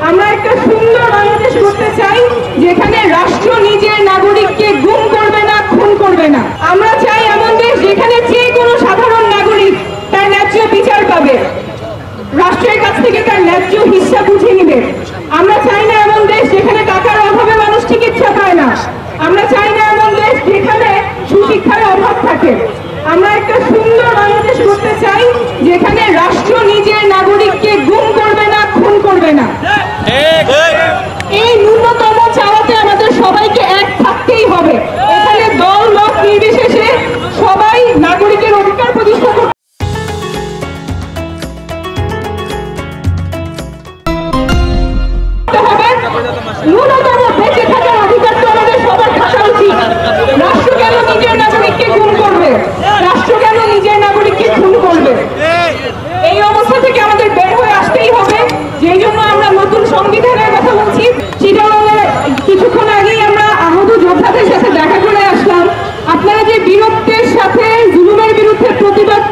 আমরা একটা সুন্দর বাংলাদেশ করতে চাই যেখানে রাষ্ট্র নিজের নাগরিককে গুম করবে না, খুন করবে না। আমরা চাই এমন দেশ যেখানে যে কোনো সাধারণ নাগরিক তার ন্যায্য বিচার পাবে, রাষ্ট্রের কাছ থেকে তার ন্যায্য হিসাব বুঝে নিবে। আমরা চাই না এমন দেশ যেখানে টাকার অভাবে মানুষ চিকিৎসা পায় না। আমরা চাই না এমন দেশ যেখানে সুশিক্ষার অভাব থাকে। আমরা একটা সুন্দর বাংলাদেশ করতে চাই যেখানে রাষ্ট্র নিজের নাগরিককে গুম করবে না, খুন করবে না। এই ন্যূনতম চাওয়াতে আমাদের সবাইকে এক থাকতেই হবে। এখানে দল মত নির্বিশেষে সবাই নাগরিকের অধিকার প্রতিষ্ঠা করতে হবে। ন্যূনতম বেঁচে থাকার অধিকার তো আমাদের সবার থাকা উচিত। রাষ্ট্র কেন নিজের নাগরিককে গুম করবে? রাষ্ট্র কেন নিজের নাগরিককে খুন করবে? এই অবস্থা থেকে আমাদের বের হয়ে আসতেই হবে। যেই জন্য আমরা নতুন সংবিধানের কথা বলছি। কিছুক্ষণ আগেই আমরা আহত যোদ্ধাদের সাথে দেখা করে আসলাম। আপনারা যে বীরত্বের সাথে জুলুমের বিরুদ্ধে প্রতিবাদ